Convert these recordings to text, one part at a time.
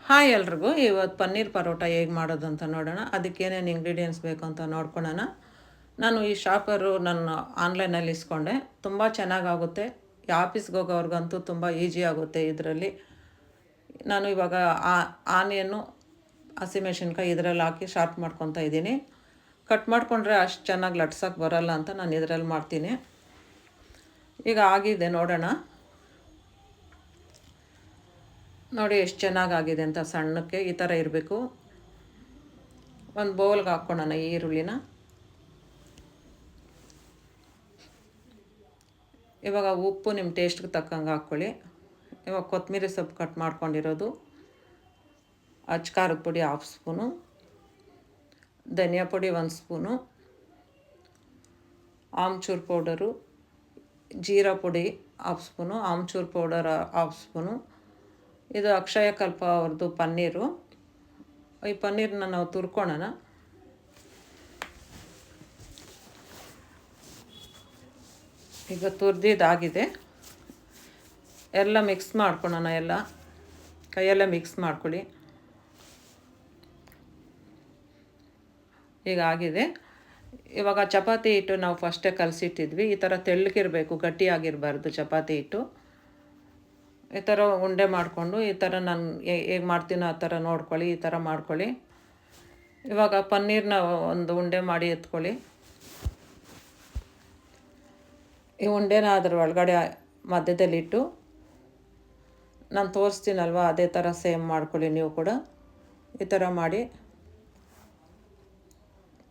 Hi ಎಲ್ರಿಗೂ, ಇವತ್ತು ಪನ್ನೀರ್ ಪರೋಟ ಹೇಗೆ ಮಾಡೋದು ಅಂತ ನೋಡೋಣ. ಅದಕ್ಕೆ ಏನೇನು ಇಂಗ್ರೀಡಿಯೆಂಟ್ಸ್ ಬೇಕು ಅಂತ ನೋಡ್ಕೊಳ್ಳೋಣ. ನಾನು ಈ ಶಾಪರು ನನ್ನ ಆನ್ಲೈನಲ್ಲಿ ಇಸ್ಕೊಂಡೆ. ತುಂಬ ಚೆನ್ನಾಗಾಗುತ್ತೆ. ಆಫೀಸ್ಗೆ ಹೋಗೋವ್ರಿಗಂತೂ ತುಂಬ ಈಸಿ ಆಗುತ್ತೆ ಇದರಲ್ಲಿ. ನಾನು ಇವಾಗ ಆನಿಯನ್ನು ಹಸಿಮೆಣಸಿನ್ಕಾಯಿ ಇದರಲ್ಲಿ ಹಾಕಿ ಶಾರ್ಪ್ ಮಾಡ್ಕೊತಾ ಇದ್ದೀನಿ. ಕಟ್ ಮಾಡಿಕೊಂಡ್ರೆ ಅಷ್ಟು ಚೆನ್ನಾಗಿ ಲಟ್ಸೋಕ್ಕೆ ಬರೋಲ್ಲ ಅಂತ ನಾನು ಇದರಲ್ಲಿ ಮಾಡ್ತೀನಿ. ಈಗ ಆಗಿದೆ ನೋಡೋಣ. ನೋಡಿ ಎಷ್ಟು ಚೆನ್ನಾಗಾಗಿದೆ ಅಂತ. ಸಣ್ಣಕ್ಕೆ ಈ ಥರ ಇರಬೇಕು. ಒಂದು ಬೌಲ್ಗೆ ಹಾಕ್ಕೊಳ್ಳೋಣ ಈ ಈರುಳ್ಳಿನ. ಇವಾಗ ಉಪ್ಪು ನಿಮ್ಮ ಟೇಸ್ಟ್ಗೆ ತಕ್ಕಂಗೆ ಹಾಕ್ಕೊಳ್ಳಿ. ಇವಾಗ ಕೊತ್ತಂಬರಿ ಸೊಪ್ಪು ಕಟ್ ಮಾಡ್ಕೊಂಡಿರೋದು, ಖಾರದ ಪುಡಿ 1/2 ಸ್ಪೂನು, ಧನಿಯಾ ಪುಡಿ 1 ಸ್ಪೂನು, ಆಮ್ಚೂರು ಪೌಡರು, ಜೀರಾ ಪುಡಿ 1/2 ಸ್ಪೂನು, ಆಮ್ಚೂರು ಪೌಡರ್ 1/2 ಸ್ಪೂನು. ಇದು ಅಕ್ಷಯ ಕಲ್ಪ ಅವ್ರದ್ದು ಪನ್ನೀರು. ಈ ಪನ್ನೀರನ್ನ ನಾವು ತುರ್ಕೊಳ್ಳೋಣ. ಈಗ ತುರ್ದಿದ್ದಾಗಿದೆ. ಎಲ್ಲ ಮಿಕ್ಸ್ ಮಾಡ್ಕೊಳ್ಳೋಣ. ಎಲ್ಲ ಕೈಯೆಲ್ಲ ಮಿಕ್ಸ್ ಮಾಡ್ಕೊಳ್ಳಿ. ಈಗ ಆಗಿದೆ. ಇವಾಗ ಚಪಾತಿ ಹಿಟ್ಟು ನಾವು ಫಸ್ಟೇ ಕಲಸಿಟ್ಟಿದ್ವಿ. ಈ ಥರ ತೆಳ್ಳಗಿರಬೇಕು, ಗಟ್ಟಿಯಾಗಿರಬಾರ್ದು ಚಪಾತಿ ಹಿಟ್ಟು. ಈ ಥರ ಉಂಡೆ ಮಾಡಿಕೊಂಡು ಈ ಥರ ನಾನು ಹೇಗೆ ಮಾಡ್ತೀನೋ ಆ ಥರ ನೋಡ್ಕೊಳ್ಳಿ. ಈ ಥರ ಮಾಡ್ಕೊಳ್ಳಿ. ಇವಾಗ ಪನ್ನೀರನ್ನ ಒಂದು ಉಂಡೆ ಮಾಡಿ ಎತ್ಕೊಳ್ಳಿ. ಈ ಉಂಡೆನ ಅದ್ರ ಒಳಗಡೆ ಮಧ್ಯದಲ್ಲಿಟ್ಟು ನಾನು ತೋರಿಸ್ತೀನಲ್ವ ಅದೇ ಥರ ಸೇಮ್ ಮಾಡ್ಕೊಳ್ಳಿ. ನೀವು ಕೂಡ ಈ ಥರ ಮಾಡಿ.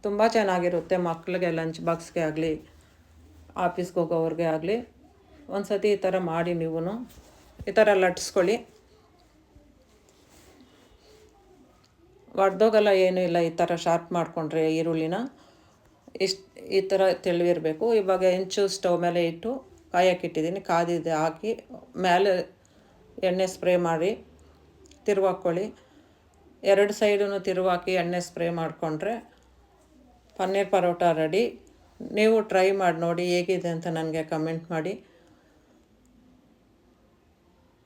ತುಂಬ ಚೆನ್ನಾಗಿರುತ್ತೆ. ಮಕ್ಕಳಿಗೆ ಲಂಚ್ ಬಾಕ್ಸ್ಗೆ ಆಗಲಿ, ಆಫೀಸ್ಗೆ ಹೋಗೋವ್ರಿಗೆ ಆಗಲಿ ಒಂದು ಸತಿ ಈ ಥರ ಮಾಡಿ. ನೀವು ಈ ಥರ ಲಟ್ಸ್ಕೊಳ್ಳಿ. ಒಡೆದೋಗಲ್ಲ, ಏನೂ ಇಲ್ಲ. ಈ ಥರ ಶಾರ್ಪ್ ಮಾಡಿಕೊಂಡ್ರೆ ಈರುಳ್ಳಿನ ಈ ಥರ ತೆಳ್ಳಗಿರಬೇಕು. ಇವಾಗ ಹೆಂಚು ಸ್ಟವ್ ಮೇಲೆ ಇಟ್ಟು ಕಾಯಕ್ಕಿಟ್ಟಿದ್ದೀನಿ. ಕಾದಿದೆ ಹಾಕಿ ಮೇಲೆ ಎಣ್ಣೆ ಸ್ಪ್ರೇ ಮಾಡಿ ತಿರುವಾಕ್ಕೊಳ್ಳಿ. 2 ಸೈಡೂ ತಿರುವಾಕಿ ಎಣ್ಣೆ ಸ್ಪ್ರೇ ಮಾಡಿಕೊಂಡ್ರೆ ಪನ್ನೀರ್ ಪರೋಟ ರೆಡಿ. ನೀವು ಟ್ರೈ ಮಾಡಿ ನೋಡಿ ಹೇಗಿದೆ ಅಂತ ನನಗೆ ಕಮೆಂಟ್ ಮಾಡಿ.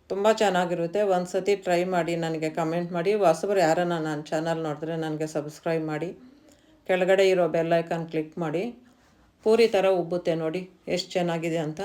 ತುಂಬ ಚೆನ್ನಾಗಿರುತ್ತೆ. ಒಂದು ಸತಿ ಟ್ರೈ ಮಾಡಿ ನನಗೆ ಕಮೆಂಟ್ ಮಾಡಿ. ಹೊಸಬರು ಯಾರನ್ನ ನನ್ನ ಚಾನಲ್ ನೋಡಿದ್ರೆ ನನಗೆ ಸಬ್ಸ್ಕ್ರೈಬ್ ಮಾಡಿ. ಕೆಳಗಡೆ ಇರೋ ಬೆಲ್ ಐಕಾನ್ ಕ್ಲಿಕ್ ಮಾಡಿ. ಪೂರಿ ಥರ ಉಬ್ಬುತ್ತೆ ನೋಡಿ ಎಷ್ಟು ಚೆನ್ನಾಗಿದೆ ಅಂತ.